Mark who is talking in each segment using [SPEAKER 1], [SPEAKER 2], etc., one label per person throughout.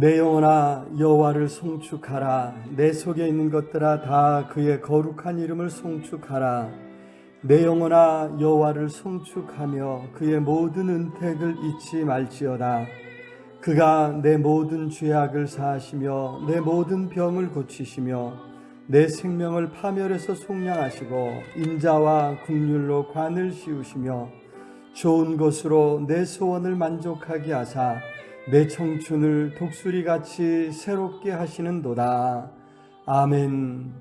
[SPEAKER 1] 내 영혼아 여호와를 송축하라. 내 속에 있는 것들아 다 그의 거룩한 이름을 송축하라. 내 영혼아 여호와를 송축하며 그의 모든 은택을 잊지 말지어다. 그가 내 모든 죄악을 사하시며 내 모든 병을 고치시며 내 생명을 파멸해서 속량하시고 인자와 긍휼로 관을 씌우시며 좋은 것으로 내 소원을 만족하게 하사 내 청춘을 독수리같이 새롭게 하시는도다. 아멘.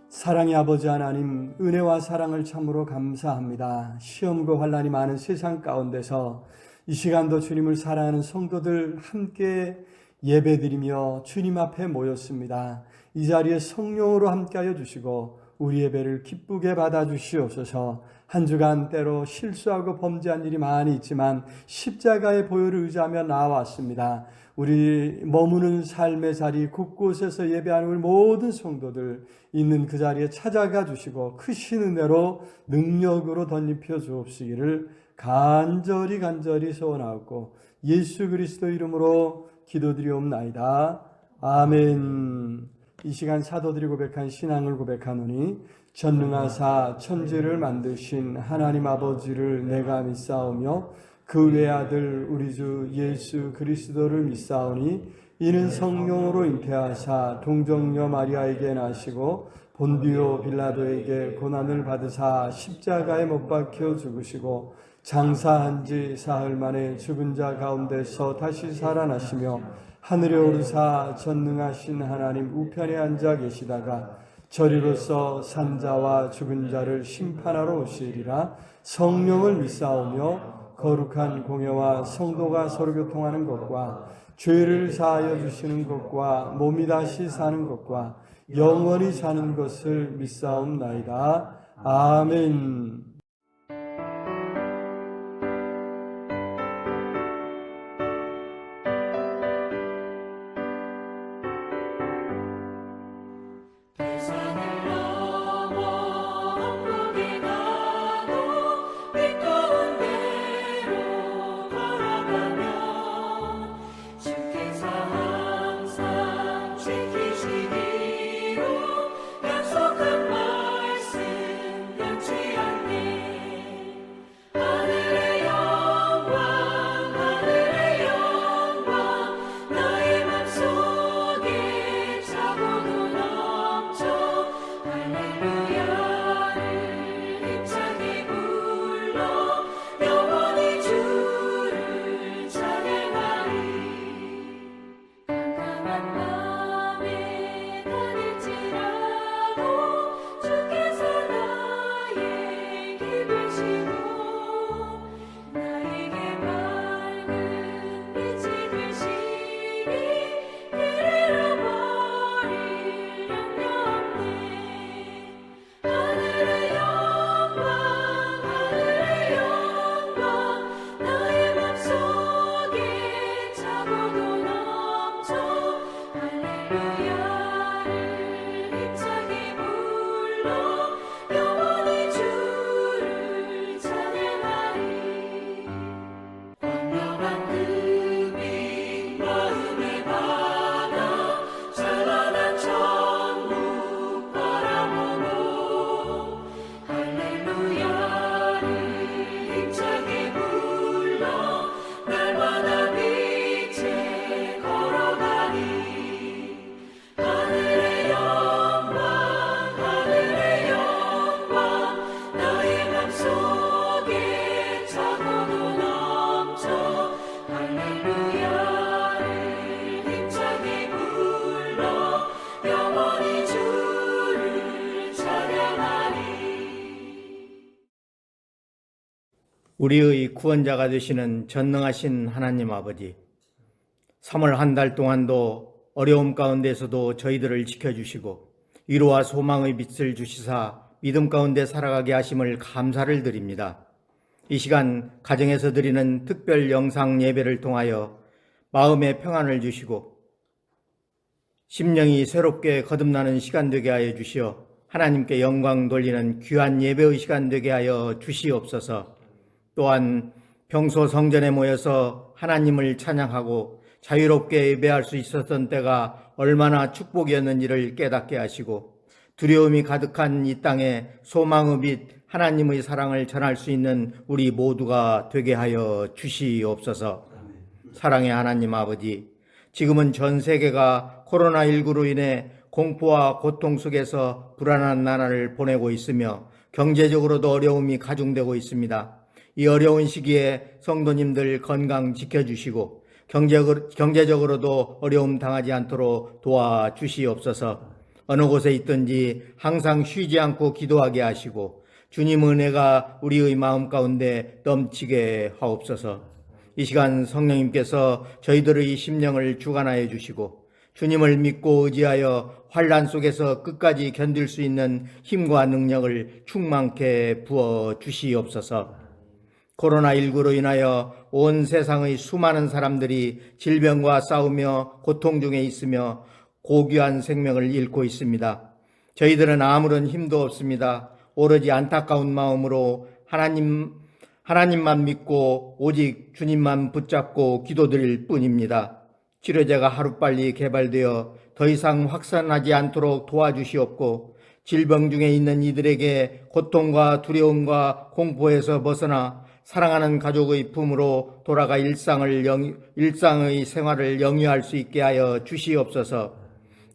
[SPEAKER 1] 사랑의 아버지 하나님, 은혜와 사랑을 참으로 감사합니다. 시험과 환난이 많은 세상 가운데서 이 시간도 주님을 사랑하는 성도들 함께 예배드리며 주님 앞에 모였습니다. 이 자리에 성령으로 함께하여 주시고 우리 예배를 기쁘게 받아주시옵소서. 한 주간 때로 실수하고 범죄한 일이 많이 있지만 십자가의 보혈을 의지하며 나왔습니다. 우리 머무는 삶의 자리 곳곳에서 예배하는 우리 모든 성도들 있는 그 자리에 찾아가 주시고 크신 은혜로 능력으로 덧입혀 주옵시기를 간절히 소원하고 예수 그리스도 이름으로 기도드리옵나이다. 아멘. 이 시간 사도들이 고백한 신앙을 고백하노니 전능하사 천지를 만드신 하나님 아버지를 내가 믿사오며 그 외아들 우리 주 예수 그리스도를 믿사오니 이는 성령으로 잉태하사 동정녀 마리아에게 나시고 본디오 빌라도에게 고난을 받으사 십자가에 못 박혀 죽으시고 장사한 지 사흘 만에 죽은 자 가운데서 다시 살아나시며 하늘에 오르사 전능하신 하나님 우편에 앉아 계시다가 저리로서 산자와 죽은 자를 심판하러 오시리라. 성령을 믿사오며 거룩한 공회와 성도가 서로 교통하는 것과 죄를 사하여 주시는 것과 몸이 다시 사는 것과 영원히 사는 것을 믿사옵나이다. 아멘.
[SPEAKER 2] 우리의 구원자가 되시는 전능하신 하나님 아버지, 3월 한 달 동안도 어려움 가운데서도 저희들을 지켜주시고 위로와 소망의 빛을 주시사 믿음 가운데 살아가게 하심을 감사를 드립니다. 이 시간 가정에서 드리는 특별 영상 예배를 통하여 마음의 평안을 주시고 심령이 새롭게 거듭나는 시간 되게 하여 주시어 하나님께 영광 돌리는 귀한 예배의 시간 되게 하여 주시옵소서. 또한 평소 성전에 모여서 하나님을 찬양하고 자유롭게 예배할 수 있었던 때가 얼마나 축복이었는지를 깨닫게 하시고 두려움이 가득한 이 땅에 소망의 빛 하나님의 사랑을 전할 수 있는 우리 모두가 되게 하여 주시옵소서. 사랑의 하나님 아버지, 지금은 전 세계가 코로나19로 인해 공포와 고통 속에서 불안한 나날을 보내고 있으며 경제적으로도 어려움이 가중되고 있습니다. 이 어려운 시기에 성도님들 건강 지켜주시고 경제적으로도 어려움 당하지 않도록 도와주시옵소서. 어느 곳에 있든지 항상 쉬지 않고 기도하게 하시고 주님 은혜가 우리의 마음 가운데 넘치게 하옵소서. 이 시간 성령님께서 저희들의 심령을 주관하여 주시고 주님을 믿고 의지하여 환난 속에서 끝까지 견딜 수 있는 힘과 능력을 충만케 부어 주시옵소서. 코로나19로 인하여 온 세상의 수많은 사람들이 질병과 싸우며 고통 중에 있으며 고귀한 생명을 잃고 있습니다. 저희들은 아무런 힘도 없습니다. 오로지 안타까운 마음으로 하나님만 믿고 오직 주님만 붙잡고 기도드릴 뿐입니다. 치료제가 하루빨리 개발되어 더 이상 확산하지 않도록 도와주시옵고 질병 중에 있는 이들에게 고통과 두려움과 공포에서 벗어나 사랑하는 가족의 품으로 돌아가 일상의 생활을 영위할 수 있게 하여 주시옵소서.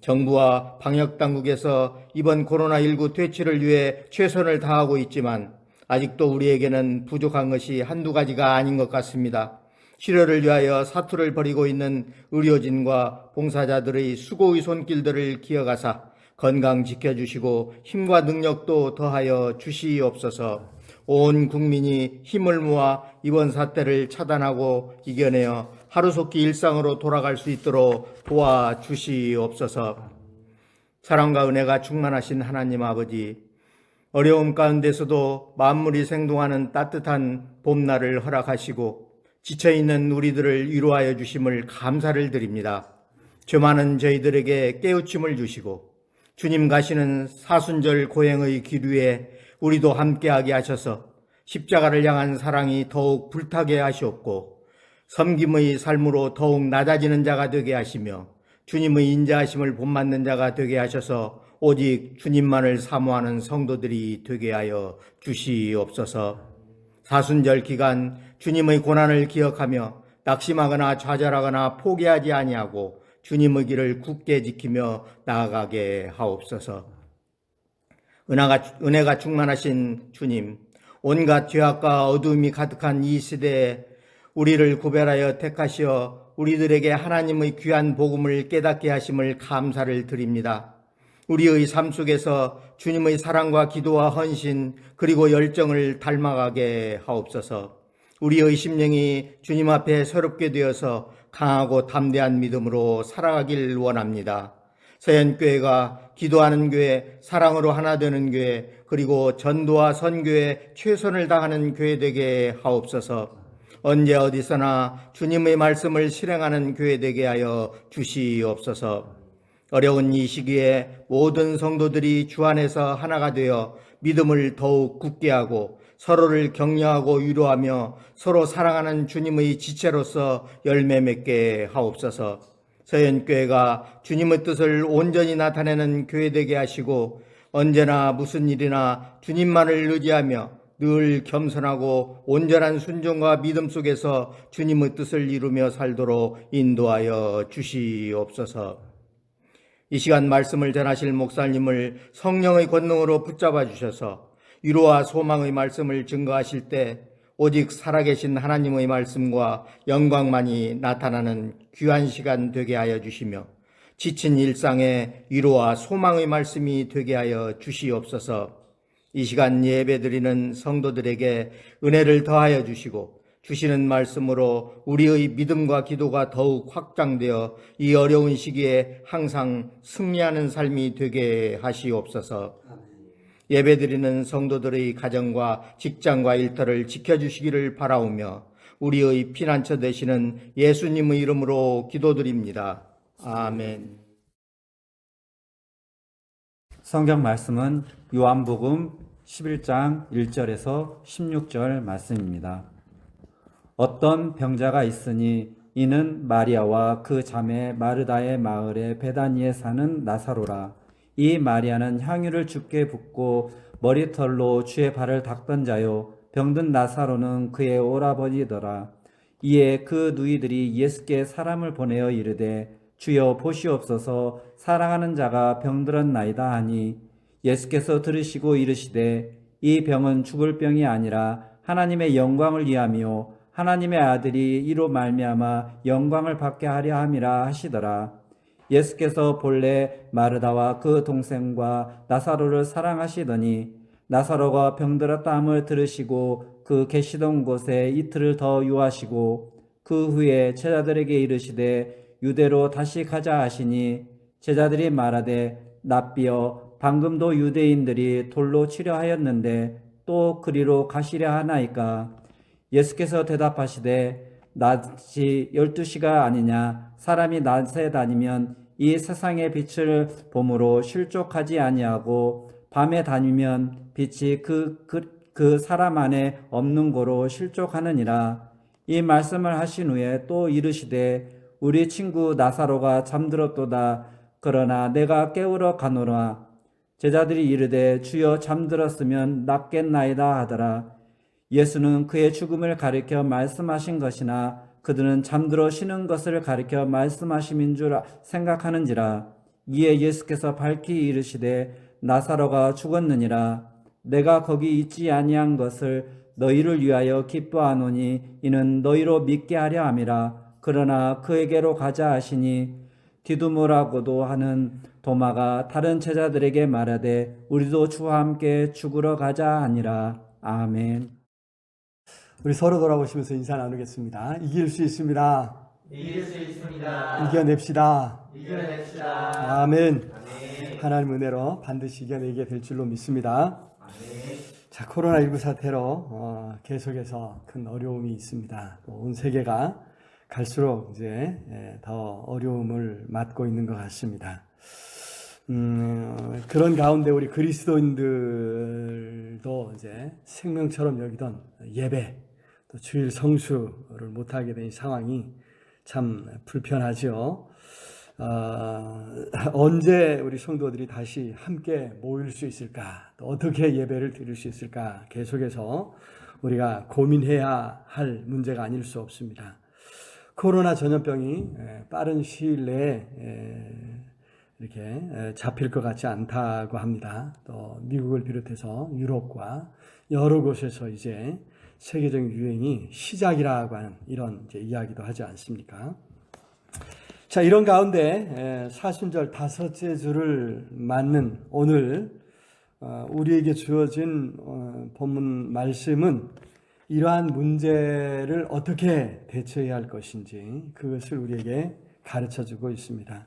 [SPEAKER 2] 정부와 방역당국에서 이번 코로나19 퇴치를 위해 최선을 다하고 있지만 아직도 우리에게는 부족한 것이 한두 가지가 아닌 것 같습니다. 치료를 위하여 사투를 벌이고 있는 의료진과 봉사자들의 수고의 손길들을 기억하사 건강 지켜주시고 힘과 능력도 더하여 주시옵소서. 온 국민이 힘을 모아 이번 사태를 차단하고 이겨내어 하루속히 일상으로 돌아갈 수 있도록 도와주시옵소서. 사랑과 은혜가 충만하신 하나님 아버지, 어려움 가운데서도 만물이 생동하는 따뜻한 봄날을 허락하시고 지쳐있는 우리들을 위로하여 주심을 감사를 드립니다. 죄 많은 저희들에게 깨우침을 주시고 주님 가시는 사순절 고행의 길 위에 우리도 함께하게 하셔서 십자가를 향한 사랑이 더욱 불타게 하시옵고 섬김의 삶으로 더욱 낮아지는 자가 되게 하시며 주님의 인자하심을 본받는 자가 되게 하셔서 오직 주님만을 사모하는 성도들이 되게 하여 주시옵소서. 사순절 기간 주님의 고난을 기억하며 낙심하거나 좌절하거나 포기하지 아니하고 주님의 길을 굳게 지키며 나아가게 하옵소서. 은혜가 충만하신 주님, 온갖 죄악과 어두움이 가득한 이 시대에 우리를 구별하여 택하시어 우리들에게 하나님의 귀한 복음을 깨닫게 하심을 감사를 드립니다. 우리의 삶 속에서 주님의 사랑과 기도와 헌신 그리고 열정을 닮아가게 하옵소서. 우리의 심령이 주님 앞에 새롭게 되어서 강하고 담대한 믿음으로 살아가길 원합니다. 서현교회가 기도하는 교회, 사랑으로 하나 되는 교회, 그리고 전도와 선교에 최선을 다하는 교회 되게 하옵소서. 언제 어디서나 주님의 말씀을 실행하는 교회 되게 하여 주시옵소서. 어려운 이 시기에 모든 성도들이 주 안에서 하나가 되어 믿음을 더욱 굳게 하고 서로를 격려하고 위로하며 서로 사랑하는 주님의 지체로서 열매 맺게 하옵소서. 서현교회가 주님의 뜻을 온전히 나타내는 교회 되게 하시고 언제나 무슨 일이나 주님만을 의지하며 늘 겸손하고 온전한 순종과 믿음 속에서 주님의 뜻을 이루며 살도록 인도하여 주시옵소서. 이 시간 말씀을 전하실 목사님을 성령의 권능으로 붙잡아 주셔서 위로와 소망의 말씀을 증거하실 때 오직 살아계신 하나님의 말씀과 영광만이 나타나는 귀한 시간 되게 하여 주시며 지친 일상에 위로와 소망의 말씀이 되게 하여 주시옵소서. 이 시간 예배드리는 성도들에게 은혜를 더하여 주시고 주시는 말씀으로 우리의 믿음과 기도가 더욱 확장되어 이 어려운 시기에 항상 승리하는 삶이 되게 하시옵소서. 예배드리는 성도들의 가정과 직장과 일터를 지켜주시기를 바라오며 우리의 피난처 되시는 예수님의 이름으로 기도드립니다. 아멘.
[SPEAKER 3] 성경 말씀은 요한복음 11장 1절에서 16절 말씀입니다. 어떤 병자가 있으니 이는 마리아와 그 자매 마르다의 마을에 베다니에 사는 나사로라. 이 마리아는 향유를 주께 붓고 머리털로 주의 발을 닦던 자요, 병든 나사로는 그의 오라버니더라. 이에 그 누이들이 예수께 사람을 보내어 이르되 주여 보시옵소서, 사랑하는 자가 병들었나이다 하니, 예수께서 들으시고 이르시되 이 병은 죽을 병이 아니라 하나님의 영광을 위함이요 하나님의 아들이 이로 말미암아 영광을 받게 하려 함이라 하시더라. 예수께서 본래 마르다와 그 동생과 나사로를 사랑하시더니 나사로가 병들었다 함을 들으시고 그 계시던 곳에 이틀을 더 유하시고 그 후에 제자들에게 이르시되 유대로 다시 가자 하시니, 제자들이 말하되 납비여 방금도 유대인들이 돌로 치려 하였는데 또 그리로 가시려 하나이까? 예수께서 대답하시되 낮이 12시가 아니냐? 사람이 낮에 다니면 이 세상의 빛을 봄으로 실족하지 아니하고 밤에 다니면 빛이 그 사람 안에 없는 고로 실족하느니라. 이 말씀을 하신 후에 또 이르시되 우리 친구 나사로가 잠들었도다. 그러나 내가 깨우러 가노라. 제자들이 이르되 주여 잠들었으면 낫겠나이다 하더라. 예수는 그의 죽음을 가리켜 말씀하신 것이나 그들은 잠들어 쉬는 것을 가리켜 말씀하심인 줄 생각하는지라. 이에 예수께서 밝히 이르시되 나사로가 죽었느니라. 내가 거기 있지 아니한 것을 너희를 위하여 기뻐하노니 이는 너희로 믿게 하려 함이라. 그러나 그에게로 가자 하시니 디두모라고도 하는 도마가 다른 제자들에게 말하되 우리도 주와 함께 죽으러 가자 하니라. 아멘.
[SPEAKER 1] 우리 서로 돌아보시면서 인사 나누겠습니다. 이길 수 있습니다.
[SPEAKER 4] 이길 수 있습니다.
[SPEAKER 1] 이겨냅시다.
[SPEAKER 4] 이겨냅시다.
[SPEAKER 1] 아멘.
[SPEAKER 4] 아멘.
[SPEAKER 1] 하나님 은혜로 반드시 이겨내게 될 줄로 믿습니다.
[SPEAKER 4] 아멘.
[SPEAKER 1] 자, 코로나19 사태로 계속해서 큰 어려움이 있습니다. 온 세계가 갈수록 이제 더 어려움을 맞고 있는 것 같습니다. 그런 가운데 우리 그리스도인들도 이제 생명처럼 여기던 예배, 또 주일 성수를 못하게 된 상황이 참 불편하죠. 언제 우리 성도들이 다시 함께 모일 수 있을까? 또 어떻게 예배를 드릴 수 있을까? 계속해서 우리가 고민해야 할 문제가 아닐 수 없습니다. 코로나 전염병이 빠른 시일 내에 이렇게 잡힐 것 같지 않다고 합니다. 또 미국을 비롯해서 유럽과 여러 곳에서 이제 세계적인 유행이 시작이라고 하는 이런 이제 이야기도 하지 않습니까? 자, 이런 가운데 사순절 다섯째 주를 맞는 오늘 우리에게 주어진 본문 말씀은 이러한 문제를 어떻게 대처해야 할 것인지 그것을 우리에게 가르쳐주고 있습니다.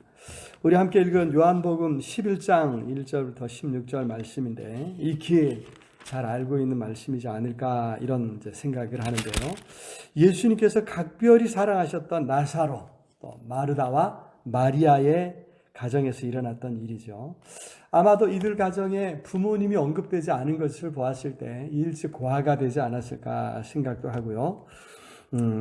[SPEAKER 1] 우리 함께 읽은 요한복음 11장 1절부터 16절 말씀인데 익히 잘 알고 있는 말씀이지 않을까 이런 이제 생각을 하는데요. 예수님께서 각별히 사랑하셨던 나사로, 또 마르다와 마리아의 가정에서 일어났던 일이죠. 아마도 이들 가정에 부모님이 언급되지 않은 것을 보았을 때 일찍 고아가 되지 않았을까 생각도 하고요.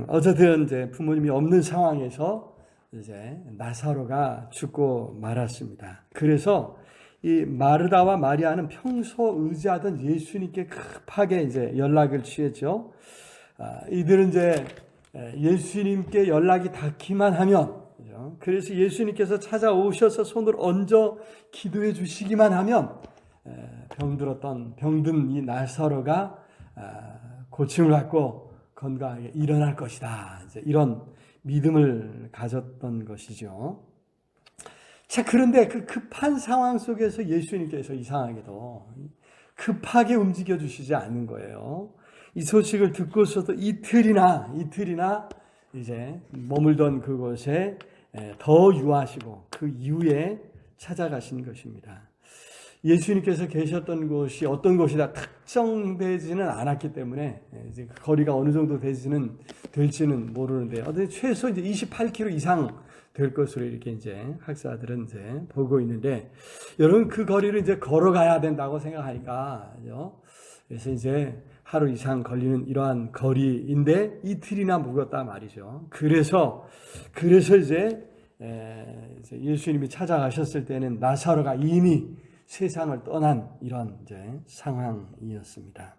[SPEAKER 1] 어쨌든 이제 부모님이 없는 상황에서 이제 나사로가 죽고 말았습니다. 그래서 이 마르다와 마리아는 평소 의지하던 예수님께 급하게 이제 연락을 취했죠. 이들은 이제 예수님께 연락이 닿기만 하면, 그래서 예수님께서 찾아오셔서 손을 얹어 기도해 주시기만 하면 병든 이 나사로가 고침을 받고 건강하게 일어날 것이다. 이제 이런 믿음을 가졌던 것이죠. 자, 그런데 그 급한 상황 속에서 예수님께서 이상하게도 급하게 움직여 주시지 않는 거예요. 이 소식을 듣고서도 이틀이나 이제 머물던 그곳에 더 유하시고 그 이후에 찾아가신 것입니다. 예수님께서 계셨던 곳이 어떤 곳이다 특정되지는 않았기 때문에 이제 거리가 어느 정도 될지는 모르는데 어떤 최소 이제 28km 이상 될 것으로 이렇게 이제 학자들은 이제 보고 있는데, 여러분 그 거리를 이제 걸어가야 된다고 생각하니까 그래서 이제 하루 이상 걸리는 이러한 거리인데 이틀이나 묵었다 말이죠. 그래서 이제 예수님이 찾아가셨을 때는 나사로가 이미 세상을 떠난 이런 이제 상황이었습니다.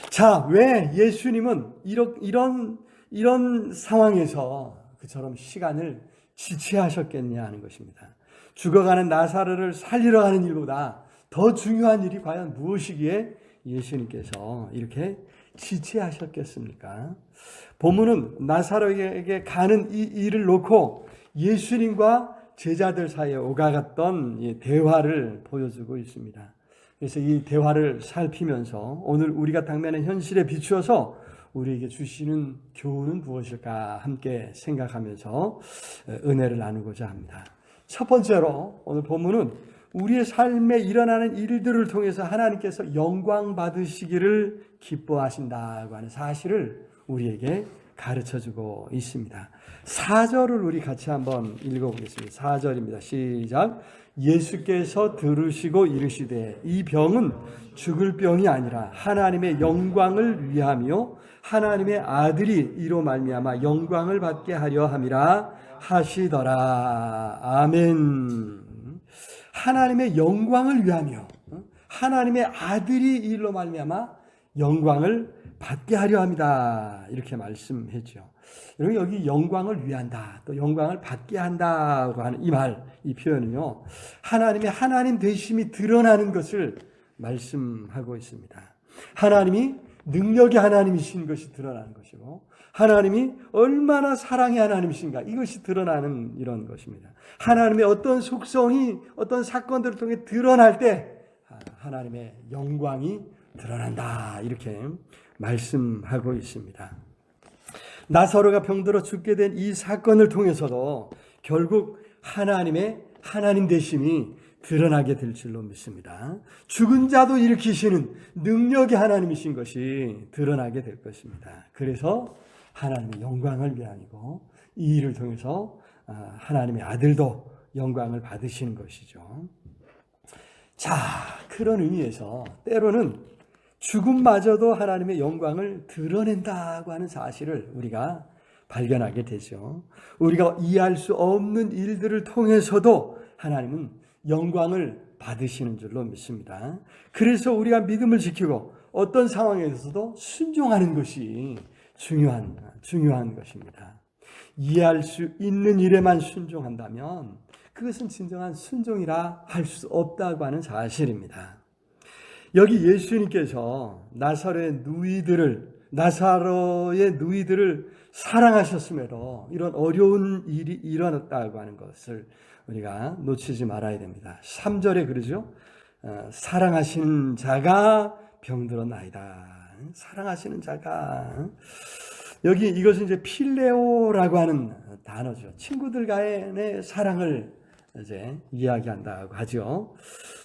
[SPEAKER 1] 자, 왜 예수님은 이런 상황에서 그처럼 시간을 지체하셨겠냐 하는 것입니다. 죽어가는 나사로를 살리러 가는 일보다 더 중요한 일이 과연 무엇이기에 예수님께서 이렇게 지체하셨겠습니까? 본문은 나사로에게 가는 이 일을 놓고 예수님과 제자들 사이에 오가갔던 이 대화를 보여주고 있습니다. 그래서 이 대화를 살피면서 오늘 우리가 당면한 현실에 비추어서 우리에게 주시는 교훈은 무엇일까 함께 생각하면서 은혜를 나누고자 합니다. 첫 번째로 오늘 본문은 우리의 삶에 일어나는 일들을 통해서 하나님께서 영광 받으시기를 기뻐하신다고 하는 사실을 우리에게 가르쳐주고 있습니다. 4절을 우리 같이 한번 읽어보겠습니다. 4절입니다. 시작. 예수께서 들으시고 이르시되 이 병은 죽을 병이 아니라 하나님의 영광을 위하며 하나님의 아들이 이로 말미암아 영광을 받게 하려 함이라 하시더라. 아멘. 하나님의 영광을 위하며 하나님의 아들이 이 일로 말미암아 영광을 받게 하려 합니다. 이렇게 말씀했죠. 여러분 여기 영광을 위한다, 또 영광을 받게 한다고 하는 이 표현은요, 하나님의 하나님 되심이 드러나는 것을 말씀하고 있습니다. 하나님이 능력의 하나님이신 것이 드러나는 것이고 하나님이 얼마나 사랑의 하나님이신가 이것이 드러나는 이런 것입니다. 하나님의 어떤 속성이 어떤 사건들을 통해 드러날 때 하나님의 영광이 드러난다 이렇게 말씀하고 있습니다. 나사로가 병들어 죽게 된 이 사건을 통해서도 결국 하나님의 하나님 되심이 드러나게 될 줄로 믿습니다. 죽은 자도 일으키시는 능력의 하나님이신 것이 드러나게 될 것입니다. 그래서 하나님의 영광을 위함이고 이 일을 통해서 하나님의 아들도 영광을 받으시는 것이죠. 자, 그런 의미에서 때로는 죽음마저도 하나님의 영광을 드러낸다고 하는 사실을 우리가 발견하게 되죠. 우리가 이해할 수 없는 일들을 통해서도 하나님은 영광을 받으시는 줄로 믿습니다. 그래서 우리가 믿음을 지키고 어떤 상황에서도 순종하는 것이 중요한 것입니다. 이해할 수 있는 일에만 순종한다면 그것은 진정한 순종이라 할 수 없다고 하는 사실입니다. 여기 예수님께서 나사로의 누이들을 사랑하셨음에도 이런 어려운 일이 일어났다고 하는 것을 우리가 놓치지 말아야 됩니다. 3절에 그러죠. 사랑하시는 자가 병들었나이다. 사랑하시는 자가. 여기 이것은 이제 필레오라고 하는 단어죠. 친구들 간의 사랑을 이제 이야기한다고 하죠.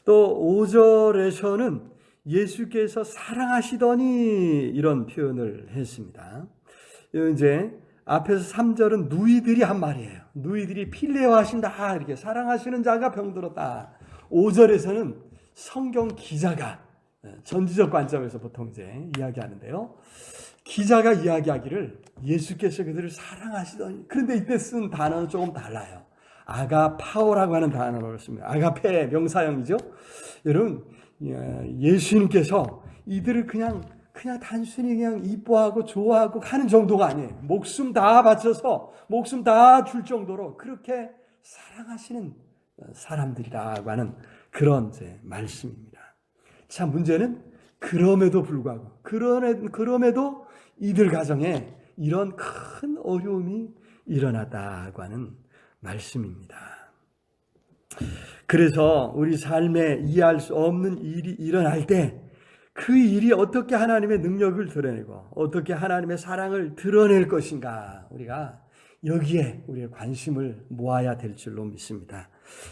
[SPEAKER 1] 또 5절에서는 예수께서 사랑하시더니 이런 표현을 했습니다. 이제 앞에서 3절은 누이들이 한 말이에요. 누이들이 필레오 하신다. 이렇게 사랑하시는 자가 병들었다. 5절에서는 성경 기자가 전지적 관점에서 보통 이제 이야기하는데요. 기자가 이야기하기를 예수께서 그들을 사랑하시더니, 그런데 이때 쓴 단어는 조금 달라요. 아가파오라고 하는 단어를 씁니다. 아가페 명사형이죠. 여러분, 예수님께서 이들을 그냥 단순히 그냥 이뻐하고 좋아하고 하는 정도가 아니에요. 목숨 다 바쳐서 목숨 다 줄 정도로 그렇게 사랑하시는 사람들이라고 하는 그런 이제 말씀입니다. 자, 문제는 그럼에도 불구하고 그럼에도 이들 가정에 이런 큰 어려움이 일어났다고 하는 말씀입니다. 그래서 우리 삶에 이해할 수 없는 일이 일어날 때 그 일이 어떻게 하나님의 능력을 드러내고 어떻게 하나님의 사랑을 드러낼 것인가, 우리가 여기에 우리의 관심을 모아야 될 줄로 믿습니다.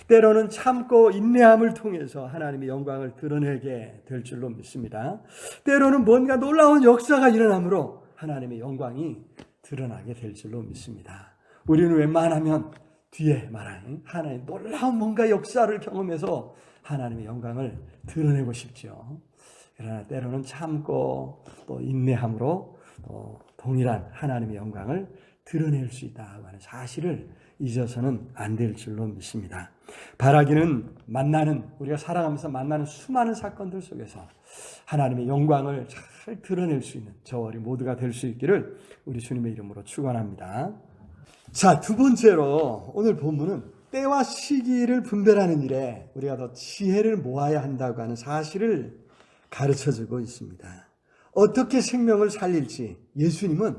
[SPEAKER 1] 때로는 참고 인내함을 통해서 하나님의 영광을 드러내게 될 줄로 믿습니다. 때로는 뭔가 놀라운 역사가 일어나므로 하나님의 영광이 드러나게 될 줄로 믿습니다. 우리는 웬만하면 뒤에 말하는 하나님의 놀라운 뭔가 역사를 경험해서 하나님의 영광을 드러내고 싶죠. 그러나 때로는 참고 또 인내함으로 동일한 하나님의 영광을 드러낼 수 있다고 하는 사실을 잊어서는 안 될 줄로 믿습니다. 바라기는 우리가 살아가면서 만나는 수많은 사건들 속에서 하나님의 영광을 잘 드러낼 수 있는 저와 우리 모두가 될 수 있기를 우리 주님의 이름으로 축원합니다. 자, 두 번째로 오늘 본문은 때와 시기를 분별하는 일에 우리가 더 지혜를 모아야 한다고 하는 사실을 가르쳐주고 있습니다. 어떻게 생명을 살릴지 예수님은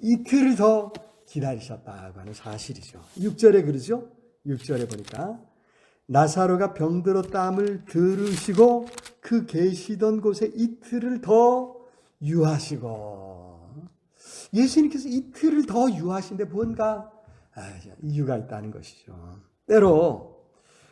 [SPEAKER 1] 이틀을 더 기다리셨다고 하는 사실이죠. 6절에 그러죠? 6절에 보니까 나사로가 병들어 땀을 들으시고 그 계시던 곳에 이틀을 더 유하시고, 예수님께서 이틀을 더 유하신데 뭔가 이유가 있다는 것이죠. 때로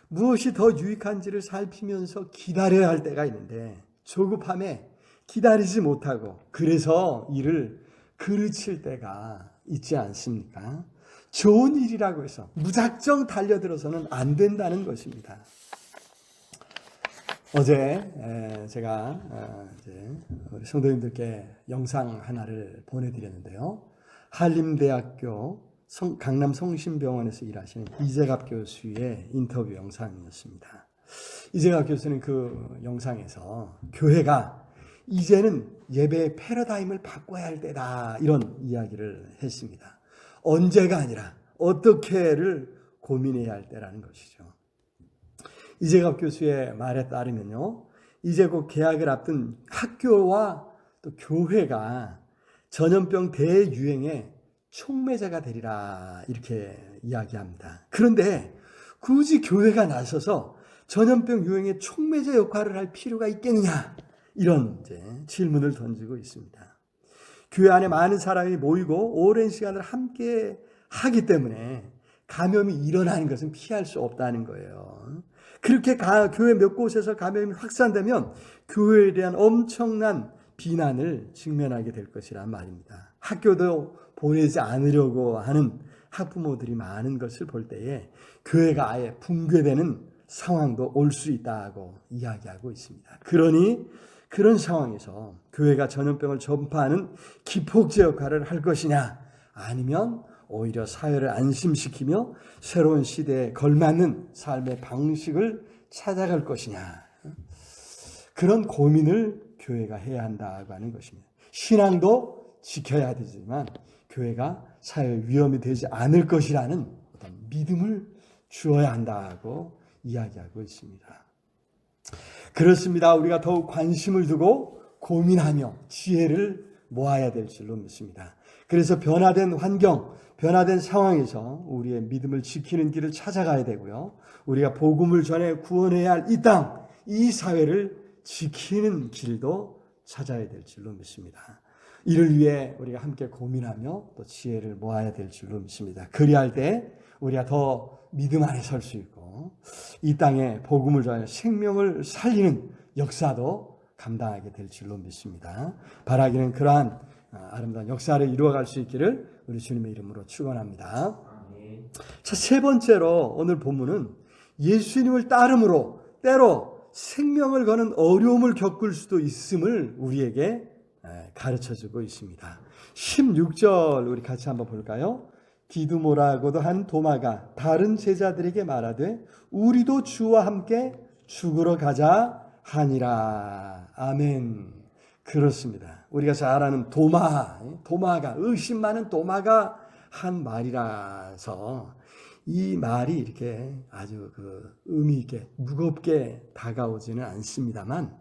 [SPEAKER 1] 무엇이 더 유익한지를 살피면서 기다려야 할 때가 있는데 조급함에 기다리지 못하고 그래서 일을 그르칠 때가 있지 않습니까? 좋은 일이라고 해서 무작정 달려들어서는 안 된다는 것입니다. 어제 제가 우리 성도님들께 영상 하나를 보내드렸는데요. 한림대학교 강남 성심병원에서 일하시는 이재갑 교수의 인터뷰 영상이었습니다. 이재갑 교수는 그 영상에서 교회가 이제는 예배의 패러다임을 바꿔야 할 때다, 이런 이야기를 했습니다. 언제가 아니라 어떻게를 고민해야 할 때라는 것이죠. 이재갑 교수의 말에 따르면요, 이제 곧 개학을 앞둔 학교와 또 교회가 전염병 대유행의 촉매자가 되리라, 이렇게 이야기합니다. 그런데 굳이 교회가 나서서 전염병 유행의 촉매자 역할을 할 필요가 있겠느냐, 이런 질문을 던지고 있습니다. 교회 안에 많은 사람이 모이고 오랜 시간을 함께 하기 때문에 감염이 일어나는 것은 피할 수 없다는 거예요. 그렇게 교회 몇 곳에서 감염이 확산되면 교회에 대한 엄청난 비난을 직면하게 될 것이란 말입니다. 학교도 보내지 않으려고 하는 학부모들이 많은 것을 볼 때에 교회가 아예 붕괴되는 상황도 올 수 있다고 이야기하고 있습니다. 그러니 그런 상황에서 교회가 전염병을 전파하는 기폭제 역할을 할 것이냐, 아니면 오히려 사회를 안심시키며 새로운 시대에 걸맞는 삶의 방식을 찾아갈 것이냐, 그런 고민을 교회가 해야 한다고 하는 것입니다. 신앙도 지켜야 되지만 교회가 사회 위험이 되지 않을 것이라는 어떤 믿음을 주어야 한다고 이야기하고 있습니다. 그렇습니다. 우리가 더욱 관심을 두고 고민하며 지혜를 모아야 될 줄로 믿습니다. 그래서 변화된 환경, 변화된 상황에서 우리의 믿음을 지키는 길을 찾아가야 되고요. 우리가 복음을 전해 구원해야 할 이 땅, 이 사회를 지키는 길도 찾아야 될 줄로 믿습니다. 이를 위해 우리가 함께 고민하며 또 지혜를 모아야 될 줄로 믿습니다. 그리할 때 우리가 더 믿음 안에 설 수 있고 이 땅에 복음을 전해 생명을 살리는 역사도 감당하게 될 줄로 믿습니다. 바라기는 그러한 아름다운 역사를 이루어갈 수 있기를 우리 주님의 이름으로 축원합니다. 자, 세 번째로 오늘 본문은 예수님을 따름으로 때로 생명을 거는 어려움을 겪을 수도 있음을 우리에게 가르쳐주고 있습니다. 16절 우리 같이 한번 볼까요? 디두모라고도 한 도마가 다른 제자들에게 말하되 우리도 주와 함께 죽으러 가자 하니라. 아멘. 그렇습니다. 우리가 잘 아는 도마가, 의심 많은 도마가 한 말이라서 이 말이 이렇게 아주 의미 있게 무겁게 다가오지는 않습니다만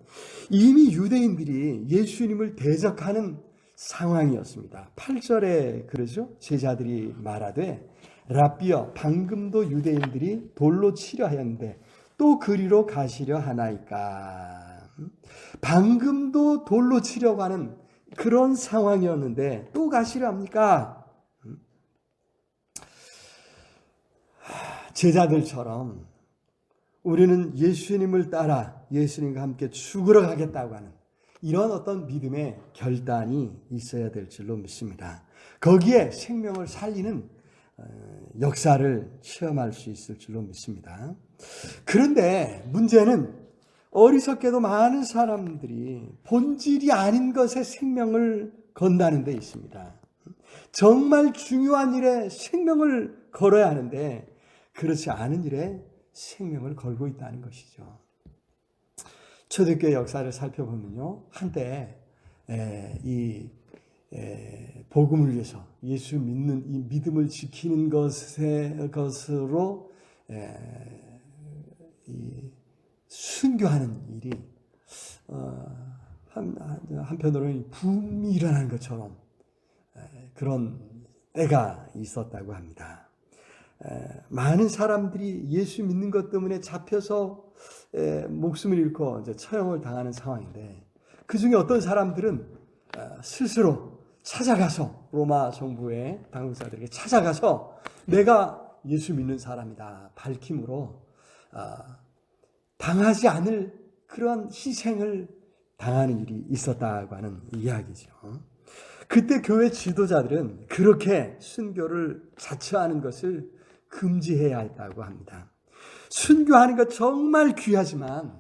[SPEAKER 1] 이미 유대인들이 예수님을 대적하는 상황이었습니다. 8절에 그러죠. 제자들이 말하되 랍비여, 방금도 유대인들이 돌로 치려 하였는데 또 그리로 가시려 하나이까. 방금도 돌로 치려고 하는 그런 상황이었는데 또 가시려 합니까? 제자들처럼 우리는 예수님을 따라 예수님과 함께 죽으러 가겠다고 하는 이런 어떤 믿음의 결단이 있어야 될 줄로 믿습니다. 거기에 생명을 살리는 역사를 체험할 수 있을 줄로 믿습니다. 그런데 문제는 어리석게도 많은 사람들이 본질이 아닌 것에 생명을 건다는 데 있습니다. 정말 중요한 일에 생명을 걸어야 하는데 그렇지 않은 일에 생명을 걸고 있다는 것이죠. 초대교회 역사를 살펴보면요, 한때 이 복음을 위해서 예수 믿는 이 믿음을 지키는 것으로 이 순교하는 일이 한편으로는 붐이 일어난 것처럼 그런 때가 있었다고 합니다. 많은 사람들이 예수 믿는 것 때문에 잡혀서 목숨을 잃고 이제 처형을 당하는 상황인데, 그 중에 어떤 사람들은 스스로 찾아가서 로마 정부의 당국자들에게 찾아가서 내가 예수 믿는 사람이다 밝힘으로 당하지 않을 그런 희생을 당하는 일이 있었다고 하는 이야기죠. 그때 교회 지도자들은 그렇게 순교를 자처하는 것을 금지해야 했다고 합니다. 순교하는 것 정말 귀하지만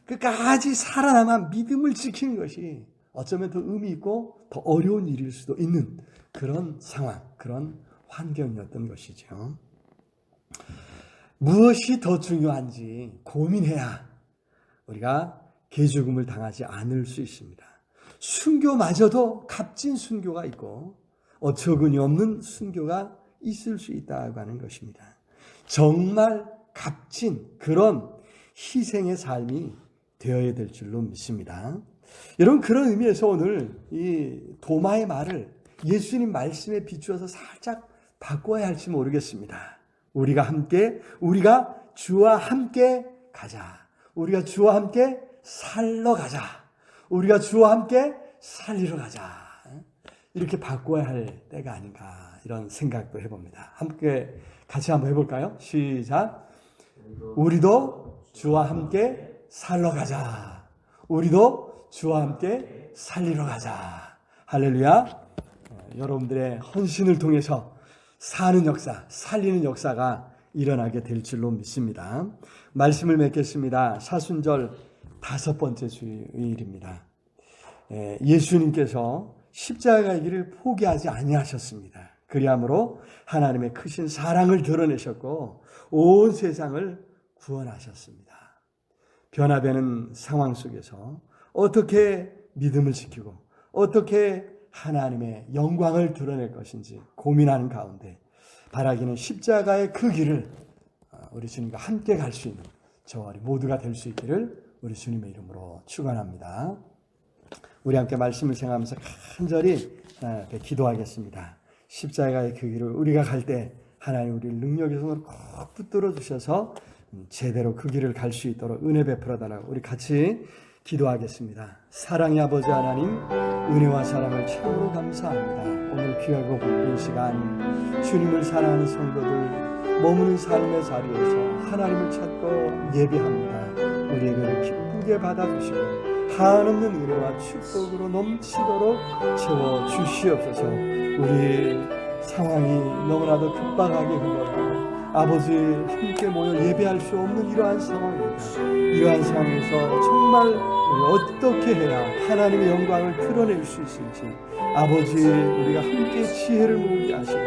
[SPEAKER 1] 끝까지 살아남아 믿음을 지키는 것이 어쩌면 더 의미 있고 더 어려운 일일 수도 있는 그런 상황, 그런 환경이었던 것이죠. 무엇이 더 중요한지 고민해야 우리가 개죽음을 당하지 않을 수 있습니다. 순교마저도 값진 순교가 있고 어처구니 없는 순교가 있을 수 있다고 하는 것입니다. 정말 값진 그런 희생의 삶이 되어야 될 줄로 믿습니다. 여러분, 그런 의미에서 오늘 이 도마의 말을 예수님 말씀에 비추어서 살짝 바꿔야 할지 모르겠습니다. 우리가 주와 함께 가자. 우리가 주와 함께 살러 가자. 우리가 주와 함께 살리러 가자. 이렇게 바꿔야 할 때가 아닌가, 이런 생각도 해봅니다. 함께 같이 한번 해볼까요? 시작. 우리도 주와 함께 살러 가자. 우리도 주와 함께 살리러 가자. 할렐루야. 여러분들의 헌신을 통해서 사는 역사, 살리는 역사가 일어나게 될 줄로 믿습니다. 말씀을 맺겠습니다. 사순절 5번째 주일입니다. 예수님께서 십자가의 길을 포기하지 아니하셨습니다. 그리함으로 하나님의 크신 사랑을 드러내셨고 온 세상을 구원하셨습니다. 변화되는 상황 속에서 어떻게 믿음을 지키고 어떻게 하나님의 영광을 드러낼 것인지 고민하는 가운데 바라기는 십자가의 그 길을 우리 주님과 함께 갈 수 있는 저와 우리 모두가 될 수 있기를 우리 주님의 이름으로 축원합니다. 우리 함께 말씀을 생각하면서 간절히 기도하겠습니다. 십자가의 그 길을 우리가 갈 때 하나님 우리를 능력의 손으로 꼭 붙들어 주셔서 제대로 그 길을 갈 수 있도록 은혜 베풀어 달라고 우리 같이 기도하겠습니다. 사랑의 아버지 하나님, 은혜와 사랑을 참으로 감사합니다. 오늘 귀하고 복된 시간 주님을 사랑하는 성도들 머무는 삶의 자리에서 하나님을 찾고 예배합니다. 우리에게도 기쁘게 받아주시고 한없는 은혜와 축복으로 넘치도록 채워주시옵소서. 우리 상황이 너무나도 급박하게 흘러가고 아버지 함께 모여 예배할 수 없는 이러한 상황입니다. 이러한 상황에서 정말 우리 어떻게 해야 하나님의 영광을 드러낼 수 있을지 아버지 우리가 함께 지혜를 모으게 하시고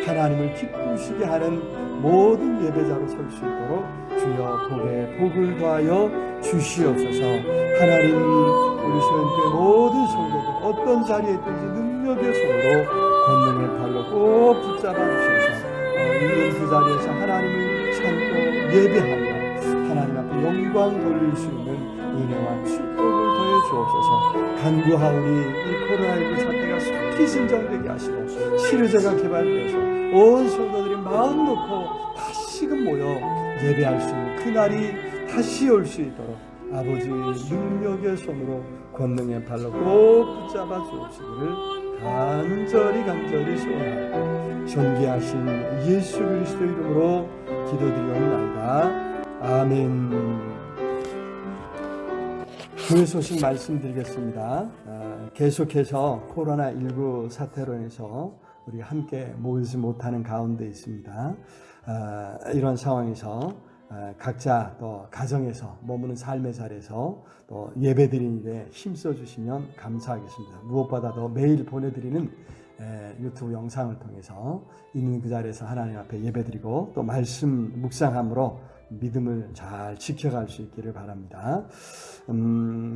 [SPEAKER 1] 하나님을 기쁘시게 하는 모든 예배자로 설 수 있도록 주여 복에 복을 더하여 주시옵소서. 하나님 우리 소연교회 모든 성도들 어떤 자리에 있든지 능력의 손으로 권능의 팔로 꼭 붙잡아 주셔서 있는 그 자리에서 하나님을 찾고 예배하며 하나님 앞에 영광 돌릴 수 있는 은혜와 축복을 더해 주옵소서. 간구하오니 이 코로나19 사태가 속히 진정되게 하시고 치료제가 개발되어서 온 성도들이 마음 놓고 다시금 모여 예배할 수 있는 그날이 다시 올 수 있도록 아버지 능력의 손으로 권능의 발로 꼭 붙잡아 주옵시기를 간절히 소원하고 존귀하신 예수 그리스도 이름으로 기도드리옵나이다. 아멘. 교회 소식 말씀드리겠습니다. 계속해서 코로나19 사태로 인해서 우리 함께 모이지 못하는 가운데 있습니다. 이런 상황에서 각자 또 가정에서 머무는 삶의 자리에서 또 예배드리는 일에 힘써 주시면 감사하겠습니다. 무엇보다도 매일 보내드리는 유튜브 영상을 통해서 있는 그 자리에서 하나님 앞에 예배드리고 또 말씀 묵상함으로 믿음을 잘 지켜갈 수 있기를 바랍니다.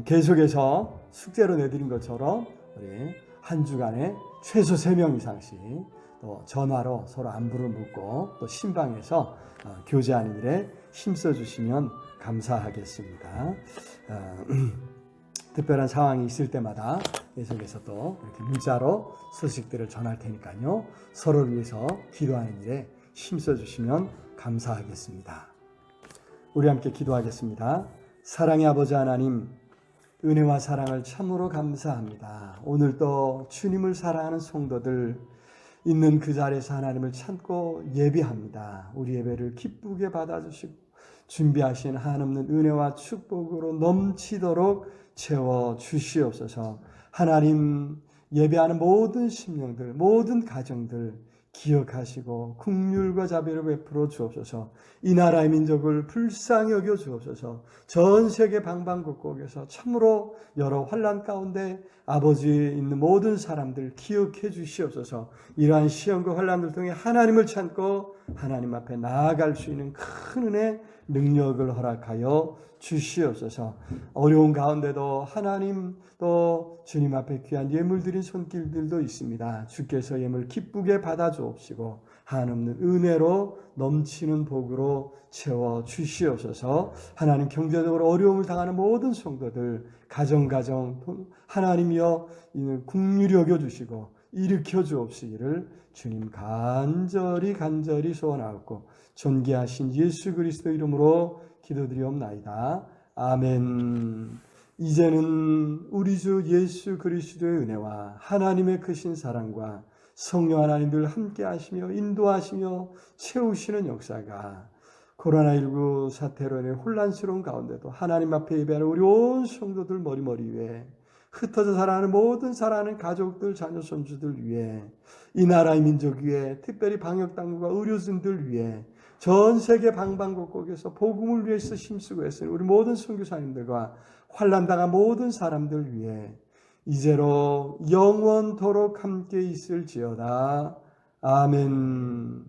[SPEAKER 1] 계속해서 숙제로 내드린 것처럼 우리 한 주간에 최소 3명 이상씩 또 전화로 서로 안부를 묻고 또 신방에서 교제하는 일에 힘써 주시면 감사하겠습니다. 특별한 상황이 있을 때마다 계속해서 또 이렇게 문자로 소식들을 전할 테니까요. 서로를 위해서 기도하는 일에 힘써 주시면 감사하겠습니다. 우리 함께 기도하겠습니다. 사랑의 아버지 하나님, 은혜와 사랑을 참으로 감사합니다. 오늘도 주님을 사랑하는 성도들 있는 그 자리에서 하나님을 찾고 예배합니다. 우리 예배를 기쁘게 받아주시고 준비하신 한없는 은혜와 축복으로 넘치도록 채워 주시옵소서. 하나님, 예배하는 모든 심령들, 모든 가정들 기억하시고 긍휼과 자비를 베풀어 주옵소서. 이 나라의 민족을 불쌍히 여겨 주옵소서. 전 세계 방방곡곡에서 참으로 여러 환난 가운데 아버지 있는 모든 사람들 기억해 주시옵소서. 이러한 시험과 환난을 통해 하나님을 찾고 하나님 앞에 나아갈 수 있는 큰 은혜, 능력을 허락하여 주시옵소서. 어려운 가운데도 하나님 또 주님 앞에 귀한 예물 드린 손길들도 있습니다. 주께서 예물 기쁘게 받아 주옵시고 한없는 은혜로 넘치는 복으로 채워 주시옵소서. 하나님, 경제적으로 어려움을 당하는 모든 성도들 가정 하나님이여 긍휼히 여겨 주시고 일으켜 주옵시기를 주님 간절히 소원하옵고 존귀하신 예수 그리스도 이름으로 기도드리옵나이다. 아멘. 이제는 우리 주 예수 그리스도의 은혜와 하나님의 크신 사랑과 성령 하나님 늘 함께 하시며 인도하시며 채우시는 역사가 코로나19 사태로 인해 혼란스러운 가운데도 하나님 앞에 예배하는 우리 온 성도들 머리 위에 흩어져 살아가는 모든 사랑하는 가족들, 자녀, 손주들 위해 이 나라의 민족 위에 특별히 방역당국과 의료진들 위해 전 세계 방방곡곡에서 복음을 위해서 힘쓰고 있으니 우리 모든 선교사님들과 환난당한 모든 사람들 위해 이제로 영원토록 함께 있을지어다. 아멘.